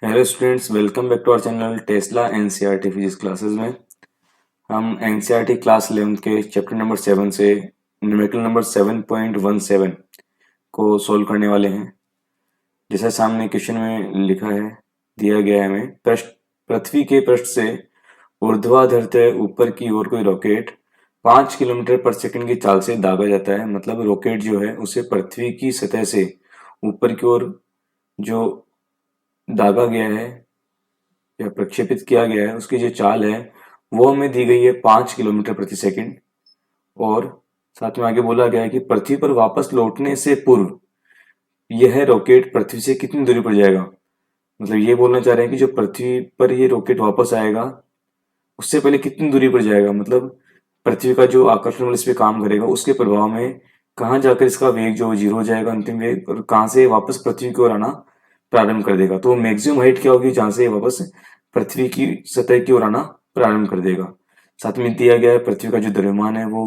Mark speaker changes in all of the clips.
Speaker 1: Hello students, welcome back to our channel Tesla NCERT physics classes में। हम NCERT class 11 के chapter number 7 से numerical number 7.17 को solve करने वाले हैं। जैसा सामने क्वेश्चन में लिखा है, दिया गया है हमें, पृथ्वी के पृष्ठ से ऊर्ध्वाधर तय ऊपर की ओर कोई रॉकेट 5 किलोमीटर पर सेकंड की चाल से दागा जाता है। मतलब रॉकेट जो है उसे पृथ्वी की सतह से ऊपर की ओर जो दागा गया है या प्रक्षेपित किया गया है, उसकी जो चाल है वो हमें दी गई है 5 किलोमीटर प्रति सेकंड। और साथ में आगे बोला गया है कि पृथ्वी पर वापस लौटने से पूर्व यह रॉकेट पृथ्वी से कितनी दूरी पर जाएगा। मतलब ये बोलना चाह रहे हैं कि जो पृथ्वी पर ये रॉकेट वापस आएगा उससे पहले कितनी दूरी पर जाएगा। मतलब पृथ्वी का जो आकर्षण बल इस पे काम करेगा उसके प्रभाव में कहाँ जाकर इसका वेग जो जीरो हो जाएगा, अंतिम वेग, और कहाँ से वापस पृथ्वी की ओर आना प्रारंभ कर देगा। तो मैक्सिमम हाइट क्या होगी जहां से वापस पृथ्वी की सतह की ओर आना प्रारंभ कर देगा। साथ में दिया गया है पृथ्वी का जो द्रव्यमान है वो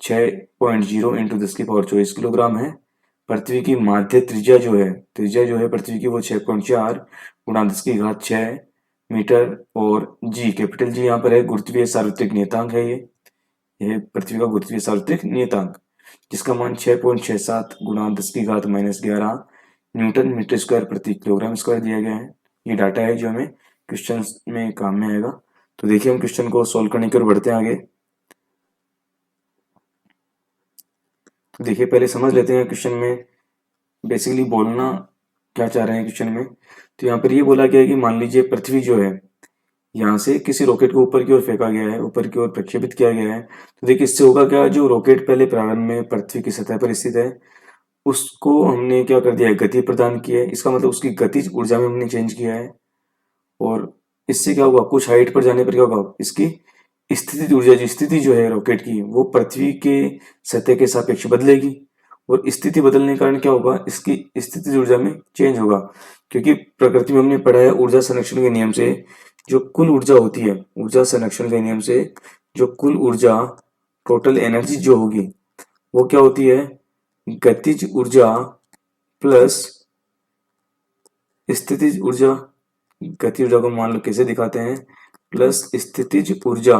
Speaker 1: 6.0 इंटू 10 की पावर 24 किलोग्राम है। पृथ्वी की माध्य त्रिज्या जो है पृथ्वी की वो 6.4 गुणा 10 की घात 6 मीटर। और जी, कैपिटल जी यहाँ पर है गुरुत्वीय सार्वत्रिक नियतांक है। यह पृथ्वी का गुरुत्वीय सार्वत्रिक नियतांक, जिसका मान 6.67 गुणा 10 की घात -11 न्यूटन मीटर स्क्वायर प्रति किलोग्राम स्क्वायर दिया गया है। ये डाटा है जो हमें क्वेश्चन में काम में आएगा। तो देखिए, हम क्वेश्चन को सॉल्व करने की ओर बढ़ते हैं आगे। तो देखिए, पहले समझ लेते हैं क्वेश्चन में बेसिकली बोलना क्या चाह रहे हैं क्वेश्चन में। तो यहाँ पर ये बोला गया है कि मान लीजिए पृथ्वी जो है यहाँ से किसी रॉकेट को ऊपर की ओर फेंका गया है, ऊपर की ओर प्रक्षेपित किया गया है। तो देखिए, इससे होगा क्या, जो रॉकेट पहले प्रारंभ में पृथ्वी की सतह पर स्थित है उसको हमने क्या कर दिया है, गति प्रदान की है। इसका मतलब उसकी गतिज ऊर्जा में हमने चेंज किया है। और इससे क्या होगा, कुछ हाइट पर जाने पर क्या होगा, इसकी स्थिति जो है रॉकेट की वो पृथ्वी के सतह के सापेक्ष बदलेगी। और स्थिति बदलने के कारण क्या होगा, इसकी स्थिति ऊर्जा में चेंज होगा। क्योंकि प्रकृति में हमने पढ़ा है ऊर्जा संरक्षण के नियम से जो कुल ऊर्जा होती है, ऊर्जा संरक्षण के नियम से जो कुल ऊर्जा, टोटल एनर्जी जो होगी वो क्या होती है, गतिज ऊर्जा प्लस स्थितिज ऊर्जा। गति ऊर्जा को मान लो कैसे दिखाते हैं, प्लस स्थितिज ऊर्जा,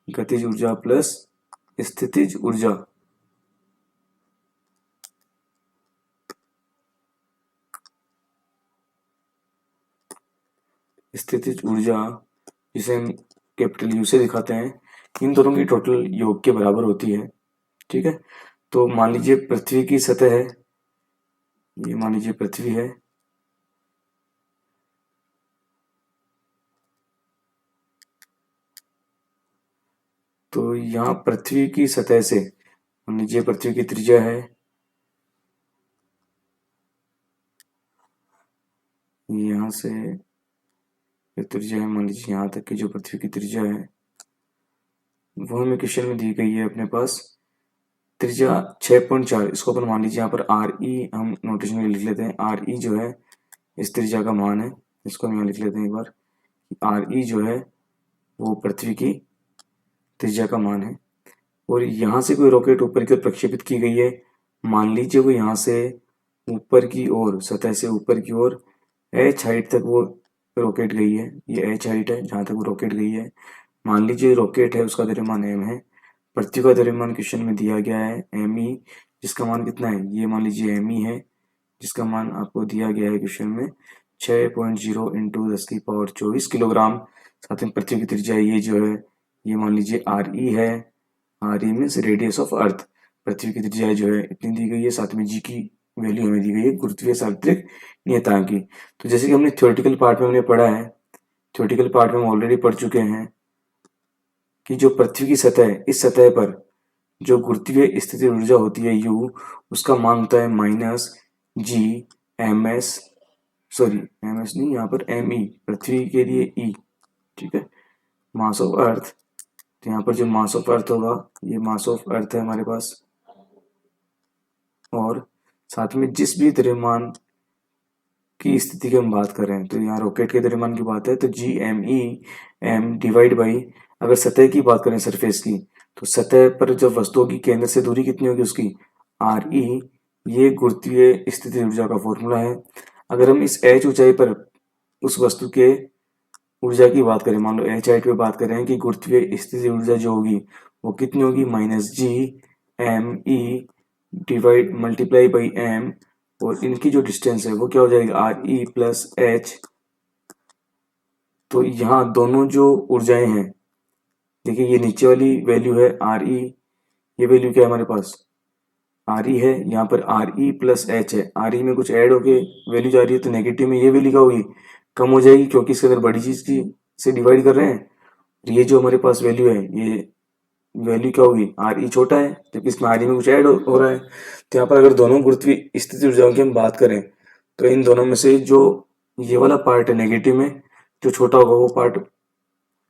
Speaker 1: गतिज ऊर्जा प्लस स्थितिज ऊर्जा। स्थितिज ऊर्जा जिसे हम कैपिटल यू से दिखाते हैं, इन दोनों की टोटल योग के बराबर होती है। ठीक है। तो मान लीजिए पृथ्वी की सतह है, ये मान लीजिए पृथ्वी है, तो यहाँ पृथ्वी की सतह से मान लीजिए पृथ्वी की त्रिज्या है, यहाँ से जो त्रिज्या है मान लीजिए यहाँ तक की जो पृथ्वी की त्रिज्या है वो हमें क्वेश्चन में दी गई है अपने पास त्रिज्या 6.4। इसको अपन मान लीजिए यहाँ पर आर ई हम नोटेशन में लिख लेते हैं। आर ई जो है इस त्रिज्या का मान है, इसको हम यहाँ लिख लेते हैं एक बार। आर ई जो है वो पृथ्वी की त्रिज्या का मान है। और यहाँ से कोई रॉकेट ऊपर की ओर प्रक्षेपित की गई है, मान लीजिए वो यहाँ से ऊपर की ओर, सतह से ऊपर की ओर एच हाइट तक वो रॉकेट गई है। ये एच हाइट है जहाँ तक वो रॉकेट गई है। मान लीजिए रॉकेट है, उसका द्रव्यमान एम है। पृथ्वी का द्रव्यमान क्वेश्चन में दिया गया है एम ई, जिसका मान कितना है, ये मान लीजिए एम ई है, जिसका मान आपको दिया गया है क्वेश्चन में 6.0 इंटू 10 की पावर 24 किलोग्राम। साथ में पृथ्वी की त्रिज्या ये जो है ये मान लीजिए आर ई है। R E means radius of earth. पृथ्वी की त्रिज्या जो है इतनी दी गई है, साथ में जी की वैल्यू हमें दी गई है गुरुत्वीय सार्वत्रिक नियतांक की। तो जैसे कि हमने थ्योरेटिकल पार्ट में हमने पढ़ा है, थ्योरेटिकल पार्ट में हम ऑलरेडी पढ़ चुके हैं कि जो पृथ्वी की सतह है, इस सतह पर जो गुरुत्वीय स्थिति ऊर्जा होती है U, उसका मान होता है minus G M S, sorry M S नहीं, यहाँ पर एम ई, पृथ्वी के लिए ई। ठीक है, मास ऑफ अर्थ। तो यहाँ पर जो मास ऑफ अर्थ होगा, ये मास ऑफ अर्थ है हमारे पास। और साथ में जिस भी द्रव्यमान की स्थिति की हम बात कर रहे हैं, तो यहाँ रॉकेट के द्रव्यमान की बात है, तो G M E M divide by, अगर सतह की बात करें सरफेस की, तो सतह पर जब वस्तु होगी केंद्र से दूरी कितनी होगी उसकी, आर ई, ये गुरुत्वीय स्थिति ऊर्जा का फॉर्मूला है। अगर हम इस h ऊंचाई पर उस वस्तु के ऊर्जा की बात करें, मान लो h हाइट पे बात कर रहे हैं कि गुरुत्वीय स्थिति ऊर्जा जो होगी वो कितनी होगी, -g m e divide multiply by m, और इनकी जो डिस्टेंस है वो क्या हो जाएगी, re प्लस h। तो यहाँ दोनों जो ऊर्जाएं हैं, देखिए ये नीचे वाली वैल्यू है re, ये वैल्यू क्या है हमारे पास re है, यहाँ पर re प्लस h है, re में कुछ ऐड होके वैल्यू जा रही है तो नेगेटिव में ये वैल्यू क्या होगी, कम हो जाएगी, क्योंकि इसके अंदर बड़ी चीज की से डिवाइड कर रहे हैं। ये जो हमारे पास वैल्यू है, ये वैल्यू क्या होगी, re छोटा है, जबकि इसमें re में कुछ ऐड हो रहा है। तो यहाँ पर अगर दोनों गुरुत्वीय स्थिति ऊर्जाओं की हम बात करें तो इन दोनों में से जो ये वाला पार्ट है नेगेटिव में जो छोटा होगा वो पार्ट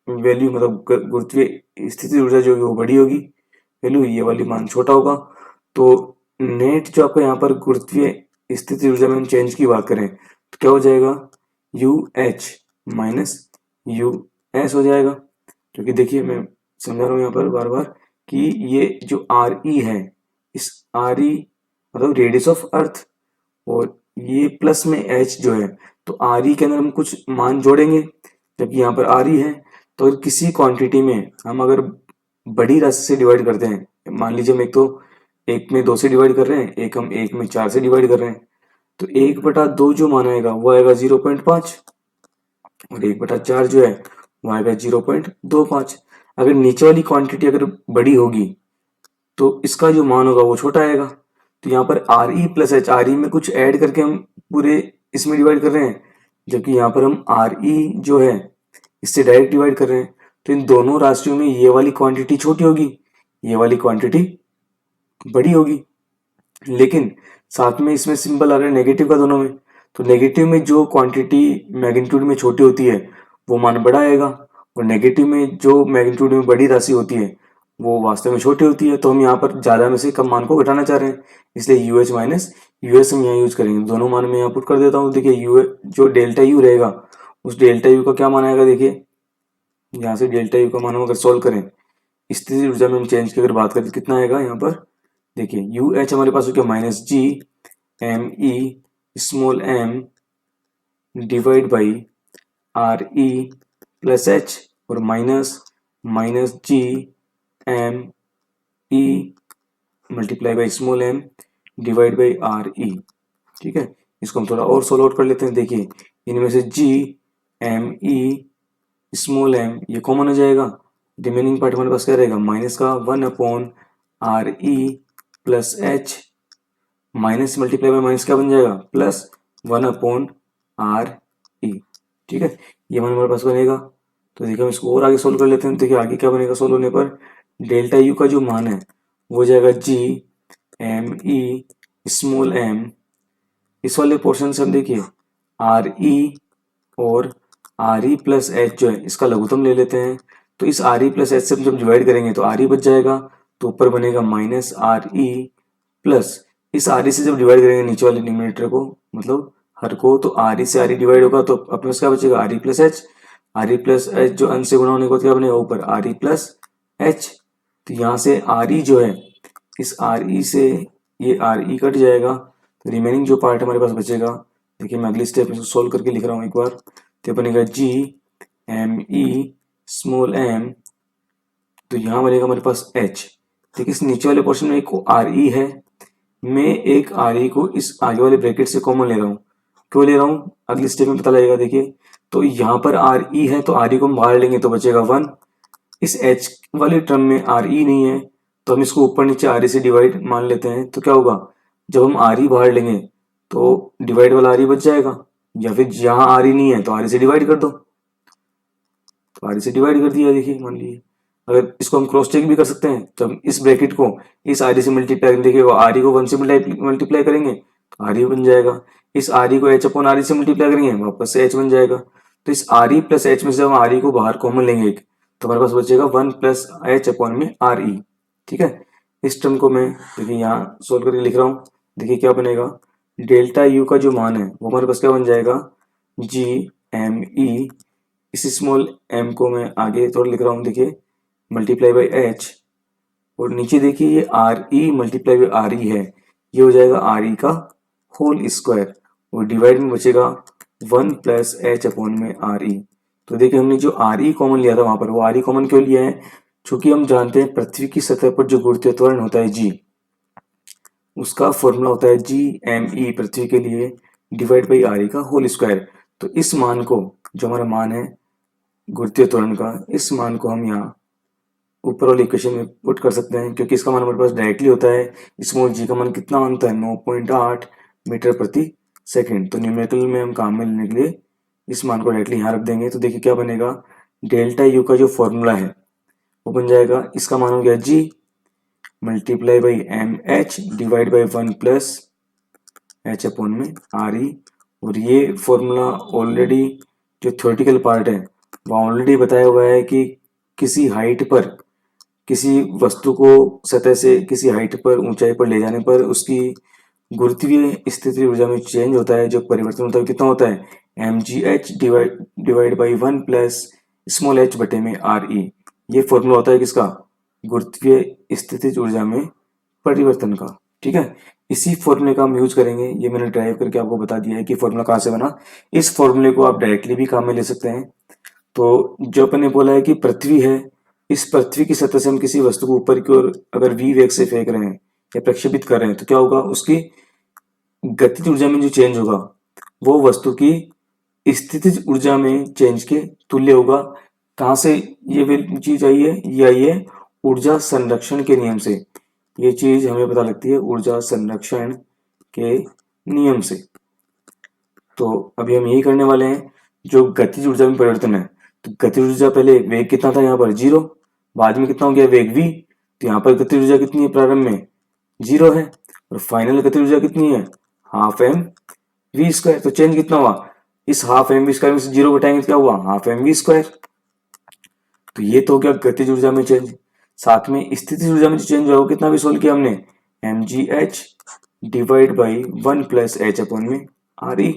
Speaker 1: वैल्यू, मतलब गुरुत्वीय स्थिति ऊर्जा जो होगी वो बड़ी होगी वैल्यू, ये वाली मान छोटा होगा। तो नेट जो आपका यहाँ पर गुरुत्वीय स्थिति ऊर्जा में हम चेंज की बात करें तो क्या हो जाएगा, U H minus U S हो जाएगा। क्योंकि देखिए मैं समझा रहा हूँ यहाँ पर बार बार कि ये जो आर ई है, इस आर ई मतलब रेडियस ऑफ अर्थ, और ये प्लस में एच जो है, तो आर ई के अंदर हम कुछ मान जोड़ेंगे, जबकि यहाँ पर आर ई है। तो अगर किसी क्वांटिटी में हम अगर बड़ी राशि से डिवाइड करते हैं, मान लीजिए हम एक में 2 से डिवाइड कर रहे हैं, एक हम 1 में 4 से डिवाइड कर रहे हैं, तो 1/2 जो मान आएगा वो आएगा 0.5, और 1/4 जो है वो आएगा 0.25। अगर नीचे वाली क्वांटिटी अगर बड़ी होगी तो इसका जो मान होगा वो छोटा आएगा। तो यहाँ पर are E plus H, R E में कुछ ऐड करके हम पूरे इसमें डिवाइड कर रहे हैं, जबकि यहाँ पर हम आर ई जो है इससे डायरेक्ट डिवाइड कर रहे हैं। तो इन दोनों राशियों में ये वाली क्वांटिटी छोटी होगी, ये वाली क्वांटिटी बड़ी होगी, लेकिन साथ में इसमें सिंबल आ रहा है नेगेटिव का दोनों में। तो नेगेटिव में जो क्वांटिटी मैग्नीट्यूड में छोटी होती है वो मान बड़ा आएगा, और नेगेटिव में जो मैग्नीट्यूड में बड़ी राशि होती है वो वास्तव में छोटी होती है। तो हम यहाँ पर ज्यादा में से कम मान को घटाना चाह रहे हैं, इसलिए U H minus U S हम यहाँ यूज करेंगे। दोनों मान में यहाँ पुट कर देता हूँ। देखिए यू जो डेल्टा यू रहेगा उस डेल्टा यू का क्या मान आएगा, देखिए यहाँ से डेल्टा यू का मान हम अगर सोल्व करें स्थिति ऊर्जा में हम चेंज की अगर बात करें तो कितना आएगा, यहाँ पर देखिए यू एच हमारे पास हो गया -g m divide by R E plus H, और minus G M E multiply by m divide by R E. ठीक है, इसको हम थोड़ा और सोल्व आउट कर लेते हैं। देखिए इनमें से g m ये कॉमन हो जाएगा, रिमेनिंग पार्ट हमारे पास क्या रहेगा, माइनस का 1/RE plus H, minus multiply by minus क्या बन जाएगा, प्लस 1/RE। ठीक है, ये हमारे पास बनेगा। तो देखिए हम इसको और आगे सोल्व कर लेते हैं। देखिए आगे क्या बनेगा सोल्व होने पर, डेल्टा यू का जो मान है वो जाएगा m, इस वाले पोर्शन से हम देखिए RE और RE प्लस एच जो है इसका लघुत्तम ले लेते हैं। तो इस RE प्लस एच से हम जब डिवाइड करेंगे तो RE बच जाएगा, तो ऊपर बनेगा -RE प्लस इस RE से जब डिवाइड करेंगे नीचे वाले डिनोमिनेटर को, मतलब हर को, तो RE से RE डिवाइड होगा तो अपने पास क्या बचेगा, RE प्लस एच जो अंश से गुणा होने के बाद क्या बनेगा, ऊपर RE प्लस एच। तो यहाँ से RE जो है, इस RE से ये RE कट जाएगा, तो रिमेनिंग जो पार्ट हमारे पास बचेगा, देखिए मैं अगली स्टेप में सोल्व करके लिख रहा हूँ एक बार। तो बनेगा m, तो यहाँ बनेगा हमारे पास h। देखिए इस नीचे वाले पोर्शन में एक RE है, मैं एक RE को इस आगे वाले ब्रैकेट से कॉमन ले रहा हूँ। क्यों ले रहा हूँ अगली स्टेप में पता लगेगा। देखिए तो यहाँ पर RE है तो RE को हम बाहर लेंगे तो बचेगा 1। इस h वाले टर्म में RE नहीं है तो हम इसको ऊपर नीचे RE से डिवाइड मान लेते हैं। तो क्या होगा, जब हम RE बाहर लेंगे तो डिवाइड वाला RE बच जाएगा, या फिर जहाँ RE नहीं है तो RE से डिवाइड कर दो, तो RE से डिवाइड कर दिया। देखिए मान लीजिए अगर इसको हम क्रॉस चेक भी कर सकते हैं, तो हम इस ब्रैकेट को इस RE से मल्टीप्लाई, देखिए वो RE को 1 से मल्टीप्लाई करेंगे तो RE बन जाएगा, इस RE को h/RE से मल्टीप्लाई करेंगे वापस से h बन जाएगा। तो इस RE प्लस h में से हम RE को बाहर कॉमन लेंगे एक, तो हमारे पास बचेगा 1 प्लस h/RE। ठीक है, इस टर्म को मैं देखिए यहाँ सोल्व करके लिख रहा हूँ। देखिए क्या बनेगा, डेल्टा यू का जो मान है वो हमारे पास क्या बन जाएगा, GME, इस स्मॉल m को मैं आगे थोड़ा लिख रहा हूँ, देखिए मल्टीप्लाई बाई h, और नीचे देखिए ये RE मल्टीप्लाई बाई RE है, ये हो जाएगा RE का होल स्क्वायर, और डिवाइड में बचेगा 1 प्लस एच अपॉन में आर ई। तो देखिए हमने जो आर ई कॉमन लिया था वहां पर, वो आर ई कॉमन क्यों लिया है, क्योंकि हम जानते हैं पृथ्वी की सतह पर जो गुरुत्वीय त्वरण होता है जी, उसका फॉर्मूला होता है जी एम ई पृथ्वी के लिए डिवाइड बाई आर ई का होल स्क्वायर। तो इस मान को, जो हमारा मान है गुरुत्वीय त्वरण का, इस मान को हम यहाँ ऊपर वाले इक्वेशन में पुट कर सकते हैं, क्योंकि इसका मान हमारे पास डायरेक्टली होता है, स्मॉल जी का मान कितना होता है 9.8 मीटर प्रति सेकंड। तो न्यूमेरिकल में हम काम में लेने के लिए इस मान को डायरेक्टली यहाँ रख देंगे। तो देखिए क्या बनेगा, डेल्टा यू का जो फॉर्मूला है वो बन जाएगा, इसका मान हो गया G multiply by M H divide by 1 plus H upon में आर ई। और ये फॉर्मूला ऑलरेडी जो थ्योरेटिकल पार्ट है वहाँ ऑलरेडी बताया हुआ है कि किसी हाइट पर, किसी वस्तु को सतह से किसी हाइट पर, ऊंचाई पर ले जाने पर उसकी गुरुत्वीय स्थिति ऊर्जा में चेंज होता है, जो परिवर्तन होता है कितना होता है M G H divide by 1 plus small H बटे में आर ई। ये फॉर्मूला होता है किसका, गुरुत्वीय स्थिति ऊर्जा में परिवर्तन का। ठीक है, इसी फॉर्मूले का हम यूज करेंगे। ये मैंने ड्राइव करके आपको बता दिया है कि फॉर्मूला कहाँ से बना। इस फॉर्मूले को आप डायरेक्टली भी काम में ले सकते हैं। तो जो अपन ने बोला है कि पृथ्वी है, इस पृथ्वी की सतह से हम किसी वस्तु को ऊपर की ओर अगर v वेग से फेंक रहे हैं या प्रक्षेपित कर रहे हैं, तो क्या होगा, उसकी गतिज ऊर्जा में जो चेंज होगा वो वस्तु की स्थितिज ऊर्जा में चेंज के तुल्य होगा। कहाँ से ये चीज आई है, ये आई है ऊर्जा संरक्षण के नियम से। ये चीज हमें पता लगती है ऊर्जा संरक्षण के नियम से। तो अभी हम यही करने वाले हैं, जो गतिज ऊर्जा में परिवर्तन है। तो गतिज ऊर्जा पहले वेग कितना था यहाँ पर 0, बाद में कितना हो गया वेग v। तो यहाँ पर गतिज ऊर्जा कितनी है, प्रारंभ में 0 है, और फाइनल गतिज ऊर्जा कितनी है हाफ एम वी स्क्वायर। तो चेंज कितना हुआ, इस हाफ एम वी स्क्वायर में से 0 घटाएंगे तो क्या हुआ हाफ एम वी स्क्वायर। तो ये तो हो गया गतिज ऊर्जा में चेंज। साथ में स्थितिज ऊर्जा में जो चेंज हुआ वो कितना भी सोल्व किया हमने, M G H divide by 1 plus H upon में आर ई।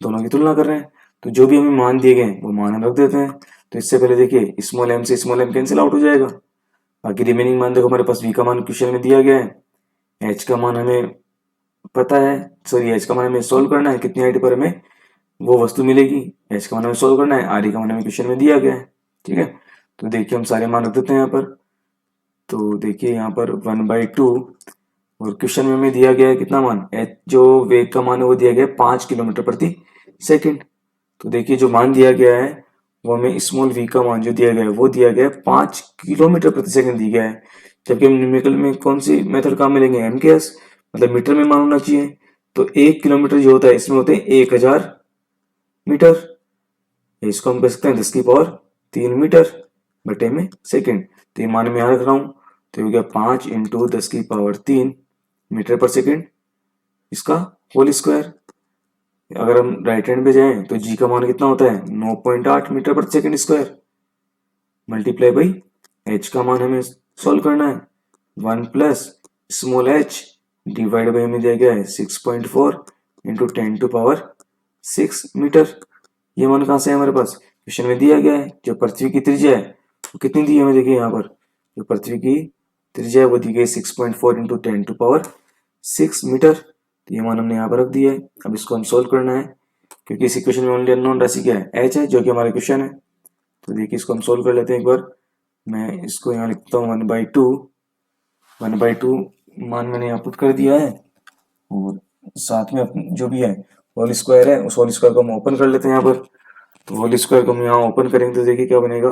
Speaker 1: दोनों की तुलना कर रहे हैं, तो जो भी हमें मान दिए गए वो मान हम रख देते हैं। तो इससे पहले देखिए स्मॉल एम से स्मॉल एम कैंसिल आउट हो जाएगा। बाकी रिमेनिंग मान देखो, हमारे पास v का मान क्वेश्चन में दिया गया है, h का मान हमें पता है, सॉरी h का मान हमें सोल्व करना है, कितनी हाइट पर हमें वो वस्तु मिलेगी, h का मान हमें सोल्व करना है, r का मान हमें क्वेश्चन में दिया गया है। ठीक है, तो देखिए हम सारे मान रख देते हैं यहाँ पर। तो देखिए यहाँ पर 1/2, और क्वेश्चन में हमें दिया गया है कितना मान, h जो वेग का मान है वो दिया गया है 5 किलोमीटर प्रति सेकेंड। तो देखिए जो मान दिया गया है वो हमें स्मॉल v का मान जो दिया गया है वो दिया गया है 5 किलोमीटर प्रति सेकंड दिया गया है। जबकि हम न्यूमेरिकल में कौन सी मेथड काम में लेंगे, एम के एस, मतलब मीटर में मान होना चाहिए। तो 1 किलोमीटर जो होता है इसमें होते हैं 1000 मीटर, इसको हम कह सकते हैं 10 की पावर 3 मीटर बटे में सेकंड। तो ये मान में यहाँ रख रहा हूँ, तो हो गया 5 इंटू 10 की पावर 3 मीटर पर सेकंड, इसका होल स्क्वायर। अगर हम राइट हैंड पे जाएं तो जी का मान कितना होता है 9.8 मीटर पर second square, multiply by H का मान हमें सॉल्व करना है 1 plus small H divide by हमें दिया गया है 6.4 इंटू 10 टू पावर 6 मीटर। ये मान कहाँ से है हमारे पास, क्वेश्चन में दिया गया है। जो पृथ्वी की त्रिज्या है वो कितनी दी है हमें, देखिए यहाँ पर जो पृथ्वी की त्रिज्या है वो दी गई 6.4 इंटू 10 टू पावर 6 मीटर। तो ये मान हमने यहाँ पर रख दिया है। अब इसको हम सोल्व करना है, क्योंकि इस इक्वेशन में ओनली अननोन राशि क्या है, एच है, जो कि हमारा क्वेश्चन है। तो देखिए इसको हम सोल्व कर लेते हैं एक बार। मैं इसको यहाँ लिखता हूँ 1/2 मान मैंने यहाँ पुट कर दिया है, और साथ में जो भी है होल स्क्वायर है, उस होल स्क्वायर को हम ओपन कर लेते हैं यहाँ पर। तो होल स्क्वायर को हम यहाँ ओपन करेंगे तो देखिए क्या बनेगा,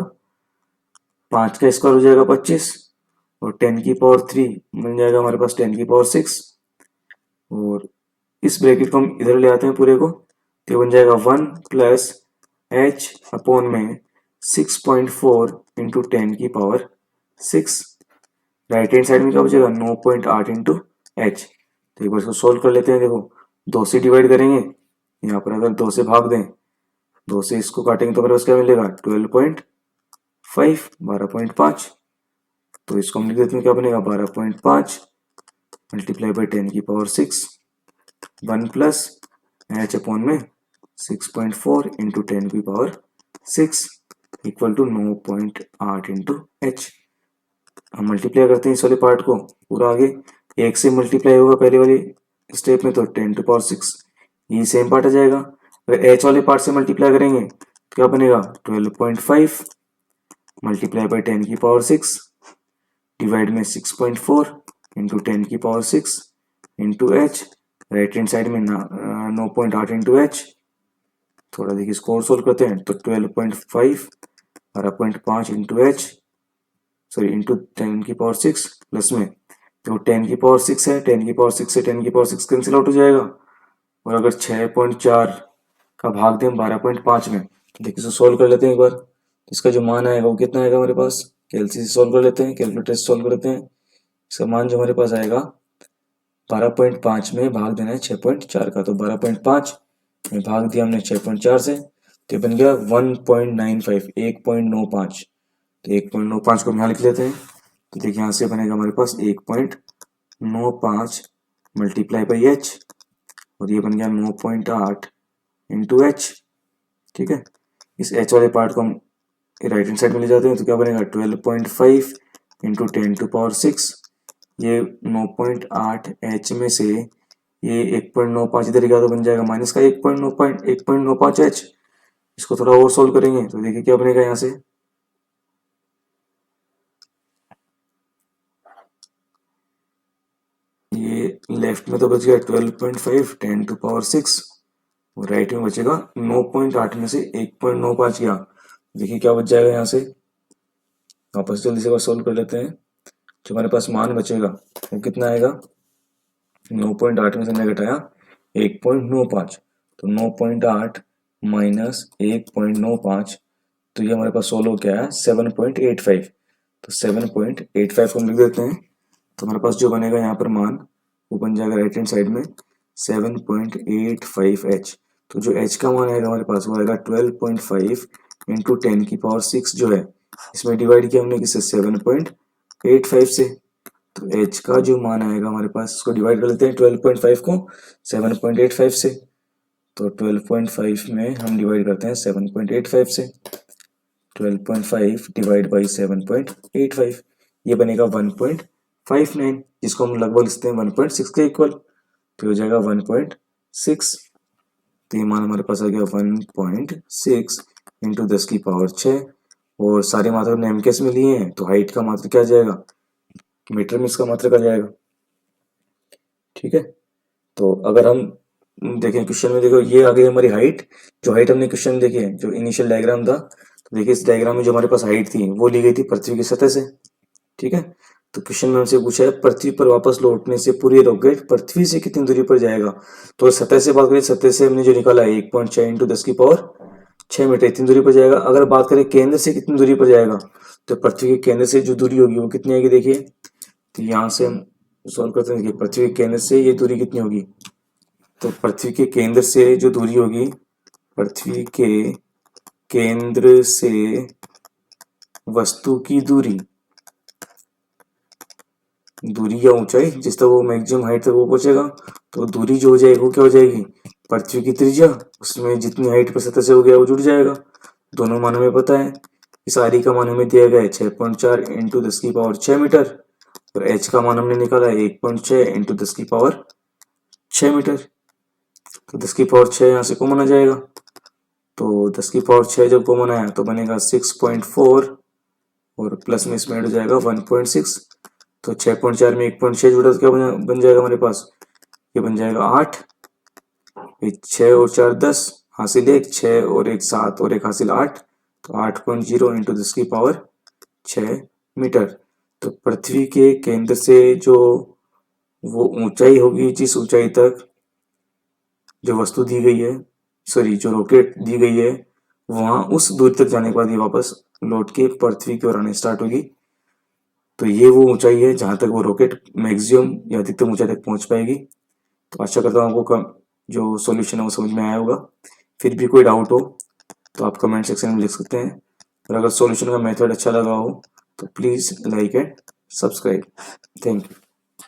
Speaker 1: 5 का स्क्वायर हो जाएगा 25, और 10 की पावर 3 बन जाएगा हमारे पास 10 की पावर 6, और इस ब्रैकेट को हम इधर ले आते हैं पूरे को, तो बन जाएगा 1 प्लस एच अपॉन में 6.4 इंटू 10 की पावर 6। राइट हैंड साइड में क्या बचेगा 9.8 इंटू एच। तो एक बार इसको सोल्व कर लेते हैं। देखो 2 से डिवाइड करेंगे, यहाँ पर अगर 2 से भाग दें, 2 से इसको काटेंगे तो मेरे पास क्या मिलेगा 12.5, 12.5। तो इसको हम लिख देते हैं, क्या बनेगा 12.5 मल्टीप्लाई बाई 10 की पावर 6, 1 प्लस एच अपॉन में 6.4 इंटू 10 की power 6 equal to 9.8 into H. हम मल्टीप्लाई करते हैं इस वाले पार्ट को पूरा, आगे 1 से मल्टीप्लाई होगा पहले वाली स्टेप में, तो 10 टू पावर 6 ये सेम पार्ट आ जाएगा। अगर एच वाले पार्ट से मल्टीप्लाई करेंगे तो क्या बनेगा 12.5 मल्टीप्लाई बाई 10 की पावर 6 डिवाइड में 6.4 इंटू 10 की power 6 into H, right hand side में 9.8 इंटू एच। थोड़ा देखिए इसको और सोल्व करते हैं तो 12.5 12.5 इंटू एच सॉरी इंटू 10 की पावर 6 प्लस में तो 10 की पावर 6 है, 10 की पावर 6 से 10 की पावर 6 कैंसिल आउट हो जाएगा। और अगर 6.4 का भाग दें 12.5 में तो देखिए इसको सोल्व कर लेते हैं एक बार। तो इसका जो मान आएगा वो कितना आएगा हमारे पास, कैलसी से सोल्व कर लेते हैं, कैलकुलेटर से सोल्व कर लेते हैं। इसका मान जो हमारे पास आएगा 12.5 में भाग देना है 6.4 का, तो 12.5 में भाग दिया हमने 6.4 से तो ये बन गया 1.95 1.95। तो 1.95 को यहाँ लिख लेते हैं। तो देखिए यहाँ से बनेगा हमारे पास 1.95 मल्टीप्लाई बाई एच और ये बन गया 9.8 इंटू एच। ठीक है, इस एच वाले पार्ट को हम राइट हैंड साइड में ले जाते हैं तो क्या बनेगा 12.5 इंटू 10 टू पावर 6। ये 9.8 एच में से ये 1.95 इधर गया तो बन जाएगा माइनस का 1.95 एच। इसको थोड़ा और सोल्व करेंगे तो देखिए क्या बनेगा यहाँ से, ये लेफ्ट में तो बच गया 12.5 10 टू पावर 6 और राइट में बचेगा 9.8 में से 1.95 गया। देखिए क्या बच जाएगा यहाँ से, वापस जल्दी से सोल्व कर लेते हैं। जो हमारे पास मान बचेगा वो कितना आएगा, 9.8 में से हमने घटाया 1.95 तो 9.8 माइनस 1.95 तो ये हमारे पास सोल्व हो गया है 7.85। तो 7.85 को हम लिख देते हैं तो हमारे पास जो बनेगा यहाँ पर मान वो बन जाएगा राइट हैंड साइड में 7.85 एच। तो जो एच का मान आएगा हमारे पास वो आएगा 12.5 इंटू 10 की पावर 6 जो है इसमें डिवाइड किया हमने किससे 7.85 से। तो एच का जो मान आएगा हमारे पास उसको डिवाइड कर लेते हैं 12.5 को 7.85 से। तो 12.5 में हम डिवाइड करते हैं 7.85 से, 12.5 डिवाइड बाई 7.85 ये बनेगा 1.59 जिसको हम लगभग लिखते हैं 1.6 के इक्वल। तो हो जाएगा 1.6। तो ये मान हमारे पास आ गया 1.6 इंटू 10 की पावर 6 और सारे मात्रा हमने एमकेस में लिए हैं तो हाइट का मात्रा क्या आ जाएगा, मीटर में इसका मात्रा आ जाएगा। ठीक है, तो अगर हम देखें क्वेश्चन में, देखो ये आ गई हमारी हाइट, जो हाइट हमने क्वेश्चन में देखी है जो इनिशियल डायग्राम था तो देखिए इस डायग्राम में जो हमारे पास हाइट थी वो ली गई थी पृथ्वी की सतह से। ठीक है, तो क्वेश्चन में हमसे पूछा है पृथ्वी पर वापस लौटने से पूरी रॉकेट पृथ्वी से कितनी दूरी पर जाएगा। तो सतह से बात करें, सतह से हमने जो निकाला है 1.6 इंटू 10 की पावर 6 मीटर इतनी दूरी पर जाएगा। अगर बात करें केंद्र से कितनी दूरी पर जाएगा तो पृथ्वी के केंद्र से जो दूरी होगी वो कितनी आएगी, देखिए तो यहाँ से हम सॉल्व करते हैं। देखिए पृथ्वी के केंद्र से ये दूरी कितनी होगी, तो पृथ्वी के केंद्र से जो दूरी होगी, पृथ्वी के केंद्र से वस्तु की दूरी या ऊंचाई जिस तक वो मैक्सिमम हाइट तक वो पहुंचेगा तो दूरी जो हो जाएगी वो क्या हो जाएगी, पृथ्वी की त्रिज्या उसमें जितनी हाइट पर सतह से हो गया वो जुड़ जाएगा। दोनों मान हमें पता है, इस आरी का मान हमें दिया गया है 6.4 इंटू 10 की पावर 6 मीटर और एच का मान हमने निकाला है 1.6 इंटू 10 की पावर 6 मीटर। तो 10 की पावर 6 यहाँ से कॉमन आ जाएगा, तो 10 की पावर 6 जब कॉमन आया तो बनेगा 6.4 और प्लस में इसमें ऐड हो जाएगा 1.6। तो 6.4 में 1.6 जुड़ा तो क्या बन जाएगा हमारे पास, ये बन जाएगा 8, 6 और 4 10 हासिल 1, 6 और 1 7 और 1 हासिल 8 तो 8.0 इंटू 10 की पावर 6 मीटर। तो पृथ्वी के केंद्र से जो वो ऊंचाई होगी जिस ऊंचाई तक जो वस्तु दी गई है, सॉरी जो रॉकेट दी गई है वहां उस दूरी तक जाने के बाद ये वापस लौट के पृथ्वी की ओर आने स्टार्ट होगी। तो ये वो ऊंचाई है जहां तक वो रॉकेट मैक्सिमम या अधिकतम ऊंचाई तक पहुंच पाएगी। तो आशा करता हूँ आपको जो सॉल्यूशन है वो समझ में आया होगा। फिर भी कोई डाउट हो तो आप कमेंट सेक्शन में लिख सकते हैं और अगर सॉल्यूशन का मेथड अच्छा लगा हो तो please like and subscribe. Thank you.